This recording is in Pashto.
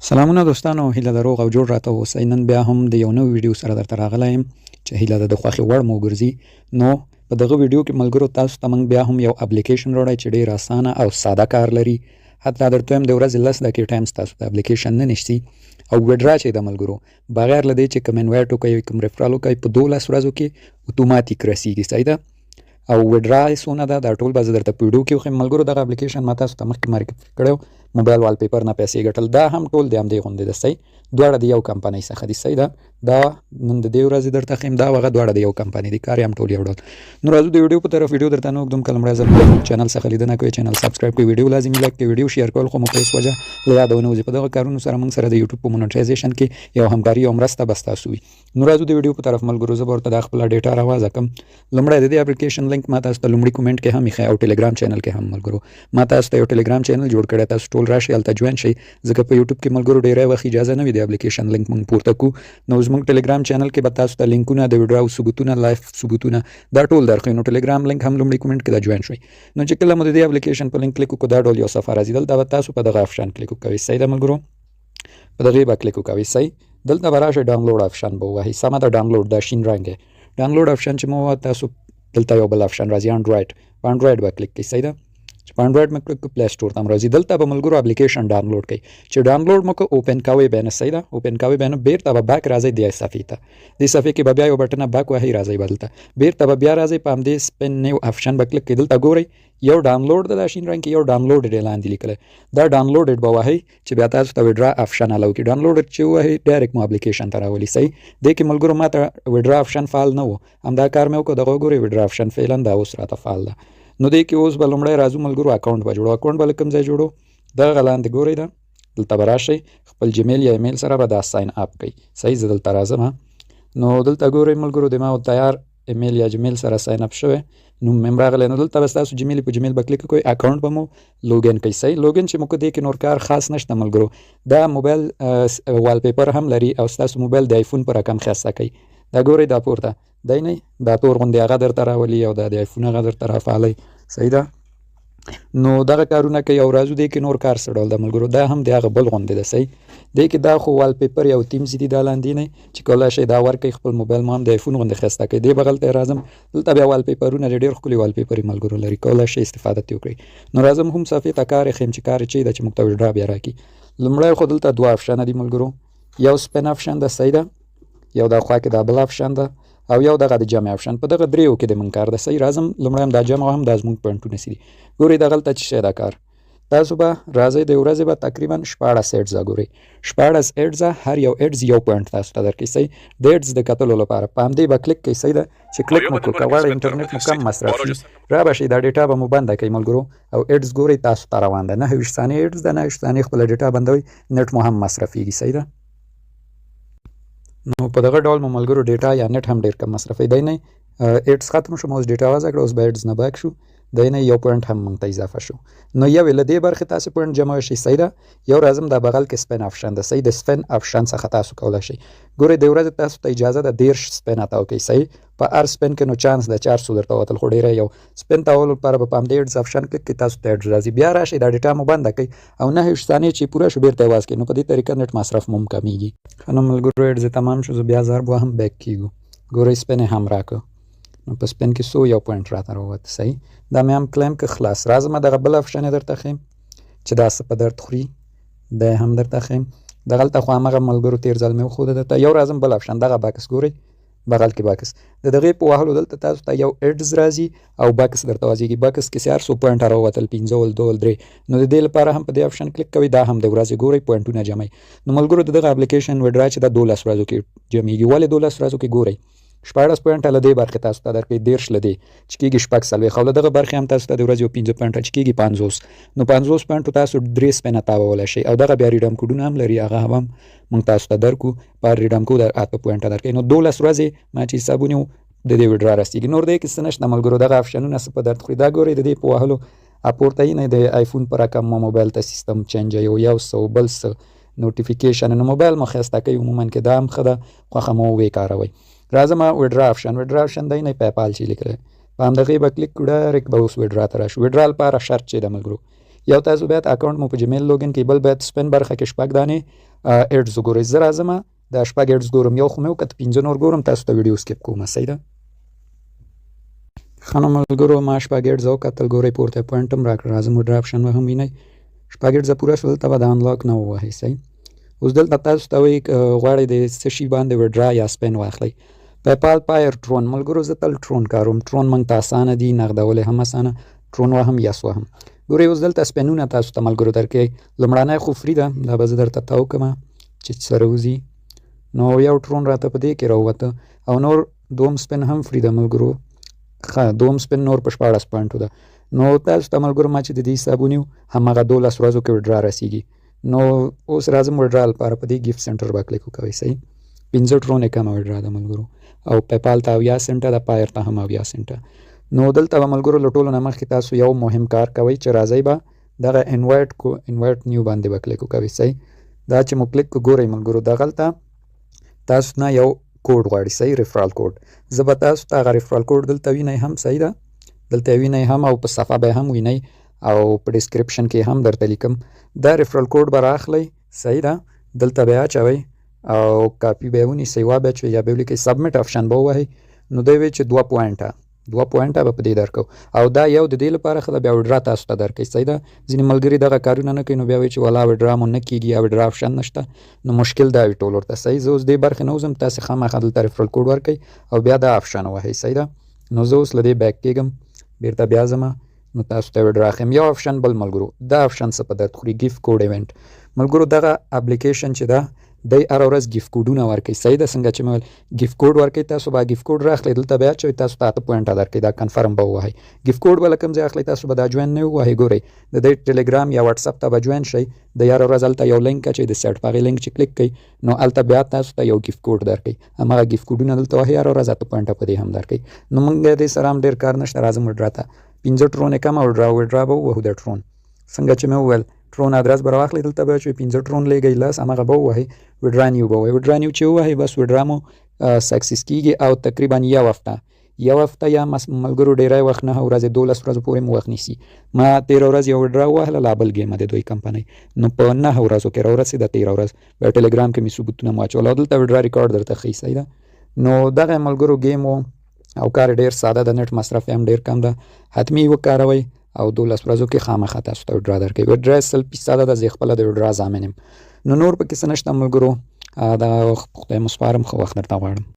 سلامونه دوستانو، هیله ده روغ او جوړ راته اوسئ. نن بیا هم د یو نوي ویډیو سره درته راغلی یم چې هیله ده د خوښې وړ مو وګرځي. نو په دغه ویډیو کې ملګرو تاسو ته موږ بیا هم یو اپلیکیشن راوړی چې ډېر اسانه او ساده کار لري. حتی درته وایم د ورځې 10 دقیقې ټایم ستاسو د اپلیکیشن نه نیسي. او ویډرا چې د ملګرو بغیر له دې چې کوم انوایټ وکړئ کوم ریفرال وکړئ په 12 ورځو کې اتوماتیک رسیږي. صحیح ده. او ویډرا څونه ده دا ټول به زه درته په ویډیو کې وښیم. ملګرو دغه اپلیکیشن ما تاسو ته مخکې معرفي کړی و، موبایل وال پیپر نه پیسې ګټل، دا هم ټول د همدې غوندې ده. صحیح، دواړه د یو کمپنۍ څخه دي. صحیح ده. دا نن د دې ورځې درته ښیم، دا هغه دواړه د یو کمپنۍ دي، کار یې هم ټول یو ډول. نو راځو د ویډیو په طرف. ویډیو درته نه اوږدوم، که لومړی ځل چینل څخه لیدنه کوئ چینل سبسکرایب کړئ، ویډیو لازمي لایک کړئ، ویډیو شیر کول خو مو په هېڅ وجه له یاده ونه وځي. په دغه کارونو سره موږ سره د یوټیوب په مونټایزیشن کې یو همکاري او مرسته به ستاسو وي. نو راځو د ویډیو په طرف ملګرو. زه به ورته دا خپله ډیټا راوازه کړم. لومړی د دې اپلیکیشن لینک ما تاسو ته لومړي کومنټ کې هم ایښی او ټلیګرام چینل کې هم. ملګرو ما تاسو ته یو ټلیګرام چینل جوړ کړی، تاسو ټول راشئ هلته جوین شئ، ځکه په یوټیوب کې ملګرو ډېری وخت اجازه نه وي د اپلیکیشن لینک موږ پورته کړو. نو زموږ ټلیګرام چینل کې به تاسو ته لینکونه د ویډیو ثبوتونه لایف ثبوتونه دا ټول درښیو. نو ټلیګرام لینک هم لومړي کومنټ کې دا جوین شئ. نو چې کله مو د دې اپلیکیشن په لینک کلیک وکړو دا ډول یو صفحه راځي، دلته به تاسو په دغه آپشن کلیک وکوئ. صحیح ده ملګرو، په دغې به کلیک وکوئ. صحیح، دلته به راشئ ډاونلوډ آپشن به ووهئ. سمه ده، ډاونلوډ دا شین رنګ دی ډاونلوډ آپشن چې مو ووهه، تاسو دلته یو بل آپشن راځي انډرایډ، په انډرایډ به کلیک کړئ. صحیح ده، چې په انډرایډ مې کلیک کړو پلی سټور ته هم راځي. دلته به ملګرو اپلیکیشن ډاونلوډ کړئ. چې ډاونلوډ مو کړه اوپن کوئ به نه. صحیح ده، اوپن کوئ به نه، بیرته به بیک راځئ دې صفحې ته. دې صفحې کې به بیا یو بټنه بیک وهئ، راځئ به دلته بیرته به بیا راځئ په همدې سپین نیو آپشن به کلیک کړئ. دلته ګورئ یو ډاونلوډ ده، دا شین رنګ کې یو ډاونلوډ دی لاندې لیکلی، دا ډاونلوډ به وهئ چې بیا تاسو ته ویډرا آپشن الاو کړي. ډاونلوډ چې ووهئ ډایرکټ مو اپلیکیشن ته راولي. صحیح، دې کې ملګرو ما ته ویډرا آپشن فعال نه و، همدا کار مې وکړو. دغه وګورئ ویډرا آپشن فعلا دا اوس راته فعال ده. نو دې کې اوس به لومړی راځو ملګرو اکاونټ به جوړو. اکاونټ به له کوم ځای جوړو؟ دغه لاندې ګورئ ده، دلته به راشئ خپل جیمیل یا ایمیل سره به دا ساین اپ کړئ. صحیح، زه دلته راځم. نو دلته ګورئ ملګرو د ما تیار ایمیل یا جیمیل سره ساین اپ شوی، نوم مې راغلی. نو دلته به ستاسو جیمیل په جیمیل به کلیک وکړئ، اکاونټ به مو لوګین کړئ. صحیح، لوګین چې مو کړو دې کې نور کار خاص نشته ملګرو. دا موبایل وال پیپر هم لري او ستاسو موبایل د آیفون په رقم ښایسته کوي. دا ګورئ دا پورته دی نه، دا تور غوندې هغه درته راولي او دا د آیفون هغه درته رافعالوي. صحیح ده. نو دغه کارونه کوي او راځو دې کې نور کار څه ډول ده ملګرو. دا هم د هغه بل غوندې ده. صحیح، دې کې دا خو وال پیپر یا تیمز دي دا لاندې نه، چې کولی شئ دا ورکړئ خپل موبایل مو هم د آیفون غوندې ښایسته کوي. دې بغل ته راځم، دلته بیا وال پیپرونه ډېر ښکلي وال پیپر ملګرو لري، کولی شئ استفاده ترې وکړئ. نو راځم هم صفحې ته کار یې ښیم چې کار یې چې ده چې موږ ته ویډرا بیا راکړي. لومړی خو دلته دوه آپشنه دي ملګرو، یو سپین آپشن ده. صحیح ده، یو دا خوا کې دا بل آپشن ده او یو دغه د جمع آپشن. په دغه دریو کې د موږ کار ده. صحیح، راځم لومړی هم دا جمع هم دا زموږ پوینټونه څه دي. ګورئ دغلته چې شی دا کار تاسو به راځئ د ورځې به تقریبا 14 ایډزه ګورئ 14 ایډزه، هر یو ایډز یو پوینټ تاسو ته درکړي. صحیح، د ایډز د کتلو لپاره په همدې به کلیک کوئ. صحیح ده، چې کلیک مو کړو که غواړئ انټرنیټ مو کم مصرف شي را به شئ دا ډیټا به مو بنده کوئ ملګرو. او ایډز ګورئ تاسو ته روان ده 29 ثانیې ایډز ده، 29 ثانیې خپله ډیټا بندوئ، نیټ مو هم مصرفیږي. صحیح ده. نو په دغه ډول مو ملګرو ډیټا یا نیټ هم ډېر کم مصرفوي. دی نه ایډز ختم شو، ما اوس ډیټا وضع کړه، اوس به ایډز نه بیک شو، دی نه یو پوینټ هم موږ ته اضافه شو. نو یوې له دې برخې تاسو پوینټ جمع شي. صحیح ده، یو راځم دا بغل کې سپین آپشن ده. صحیح، د سپین آپشن څخه تاسو کولی شئ ګورئ د ورځې تاسو ته اجازه ده 13 سپین اتاو کوئ. صحیح، په هر سپین کې نو چانس ده 400 درته وتل، خو ډېره یو سپین تاولو لپاره به په همدې ایډز آپشن کلیک کړئ، تاسو ته ایډز راځي، بیا راشئ دا ډیټا مو بنده کړئ او 29 ثانیې چې پوره شو بیرته یې واز کړئ. نو په دې طریقه نیټ مصرف مو هم کمیږي. ښه نو ملګرو ایډز تمام شو، زه بیا ضرب وهم بیک کیږو. ګورئ سپین یې هم راکړو، نو په سپین کې یو پوینټ راته راووت. صحیح، دا مې هم کلیم که خلاص. راځم دغه بل آپشن یې درته ښیم چې دا څه په درد خوري، دا هم درته ښیم. دغلته خو همغه ملګرو تېر ځل مې وښوده درته. یو راځم بل آپشن دغه بکس ګورئ بغل کې بکس، د دغې په وهلو دلته تاسو ته یو ایډز راځي او بکس درته وځيږي. بکس کې 400 پوینټ راووتل، 15 ول 2 ول 3. نو د دې لپاره هم په دې آپشن کلیک کوئ، دا هم د ورځې ګورئ پوینټونه جمعي. نو ملګرو د دغه اپلیکیشن ویډرا چې دا 12 ورځو کې جمعیږي. ولې 12 ورځو کې؟ ګورئ 14 پوینټه له دې برخې تاسو ته درکړي، 13 له دې چې کېږي 40 او له دغه برخې هم تاسو ته د ورځې 15 پوینټه چې کېږي 50. نو 50 پوینټو تاسو 3 سپینه تاوولی شئ او دغه بیا ریډم کوډونه هم لري، هغه هم موږ تاسو ته درکو. په ریډم کوډ 8 پوینټه درکوي. نو 12 ورځې ما چې حساب ونیو د دې ویډرا رسیږي. نور دې کې څه نشته ملګرو، دغه آپشنونه څه په درد خوري. دا ګورئ د دې په وهلو اپورته یې نه د آیفون په رقم مو موبایل ته سیستم چینجوي، یو څه بل څه نوټیفیکیشن، نو موبایل مو ښایسته کوي عموما کې دا هم ښه ده، خوښه مو ویې کاروئ. راځم ویډرا آپشن دی نه پیپال چې لیکلی په همدغې به کلیک کړو، ډایرکټ به اوس ویډرا ته راشو. ویډرا لپاره شرط چې ده ملګرو یو تاسو باید اکاونټ مو په جیمیل لوګین کې، بل باید سپین برخه کې 6 دانې ایډز وګورئ. زه راځم دا 6 ایډز ګورم، یو خو مې وکړ 15 نور ګورم، تاسو ته ویډیو سکیپ کوم. صحیح ده خانم ملګرو، ما 6 ایډز وکتل، ګورئ پورته پوینټ هم راکړ. راځم وډرا آپشن هم وینئ 6 ایډز پوره شول، ته به د انلاک نه ووهئ. صحیح اوس دلته تاسو ته وایي غواړئ د څه شي باندې وډرا یا سپین واخلئ. پیپال، پایر، ټرون. ملګرو زه تل ټرون کاروم. ټرون موږ ته اسانه دي، نغدول هم اسانه. ټرون وهم یس وهم. ګورئ اوس دلته سپینونه تاسو ته ملګرو درکوي. لومړنی خو فری ده، دا به زه درته تاو کړم چې سره وځي. نو یو ټرون راته په دې کې راووته او نور دوم سپین هم فری ده ملګرو. دوم سپین نور په 14 پوینټو ده. نو تاسو ته ملګرو ما چې د دې حساب ونیو همغه 12 ورځو کې وډرا رسیږي. نو اوس راځم وډرا لپاره په دې ګیفټ سنټر به کلیک وکوئ. صحیح 15 ټرون یې کمه وډرا ده ملګرو، او پیپال ته 80 سنټه ده، پایر ته هم 80 سنټه. نو دلته به ملګرو له ټولو نه مخکې تاسو یو مهم کار کوئ چې راځئ به دغه انوایټ نیو باندې به کلیک وکوئ. صحیح دا چې مو کلیک ګورئ ملګرو دغلته تاسو نه یو کوډ غواړي. صحیح ریفرال کوډ. زه به تاسو ته هغه ریفرال کوډ دلته وینئ هم. صحیح ده دلته وینئ هم او په صفحه به هم وینئ او په ډسکرپشن کې هم درته لیکم. دا ریفرال کوډ به راخلئ. صحیح ده دلته به اچوئ او کاپی به ونیسئ، وابچوئ یا به ولیکئ. سبمیټ آپشن به ووهئ. نو دی وایي چې 2 پوینټه به په دې درکو، او دا یو د دې لپاره ښه ده بیا وډرا تاسو ته درکوي. صحیح ده ځینې ملګري دغه کارونه نه کوي، نو بیا وایي چې ولا وډرا مو نه کېږي یا وډرا آپشن نشته، نو مشکل دا وي ټول ورته. صحیح زه اوس دې برخې نه وځم، تاسې خامخا دلته ریفرال کوډ ورکوئ او بیا دا آپشن ووهئ. صحیح ده نو زه اوس له دې بیک کېږم، بېرته بیا ځم، نو تاسو ته وډرا اخلم. یو آپشن بل ملګرو دا آپشن څه په درد خوري، ګیفټ کوډ ایونټ. ملګرو دغه اپلیکیشن چې ده دی هره ورځ ګیفټ کوډونه ورکوي. صحیح ده څنګه چې مې ویل ګیفټ کوډ ورکوي، تاسو به ګیفټ کوډ راخلئ دلته بیا اچوئ، تاسو ته 8 پوینټه درکوي. دا کنفرم به ووهئ. ګیفټ کوډ به له کوم ځای اخلئ، تاسو به دا جوین نه ووهئ. ګورئ د دې ټلګرام یا واتساپ ته به جوین شئ، د هره ورځ هلته یو لینک اچوئ د سیټ، په هغې لینک چې کلیک کوئ نو هلته بیا تاسو ته یو ګیفټ کوډ درکوي. هماغه ګیفټ کوډونه دلته وهئ، هره ورځ 8 پوینټه په دې هم درکوي. نو موږ دې سره هم ډېر کار نشته. راځم وډرا ته 15 ټرون یې کمه وډرا به ووهو. د ټرون څنګه چې مې وویل ټرون ادرس به راواخلئ، دلته به اچوئ 15 ټرون لیږئ، لس همغه به ووهئ. وډرا نیو به ووهئ. وډرا نیو چې ووهئ بس وډرا مو سکسس کېږي، او تقریبا یو هفته یا ملګرو ډېری وخت 9 ورځې 12 ورځو پورې مو وخت نیسي. ما 13 ورځ یو وډرا ووهله، لا بل ګیمه د دوی کمپنۍ، نو په 9 ورځو کې راورسېده. 13 ورځ بیا ټلګرام کې مې ثبوتونه مو اچول او دلته وډرا ریکارډ درته ښیي. صحیح ده نو دغه ملګرو گیم او کار ډېر ساده ده، نټ مصرف هم ډېر کم ده. حتمي وکاروئ او 12 ورځو کې خامخا تاسو ته وډرا درکوي. وډرا 100% ده، زه خپله د وډرا ضامن یم. نو نور پکې څه نشته ملګرو، دا خدای مو سپارم، ښه وخت درته غواړم.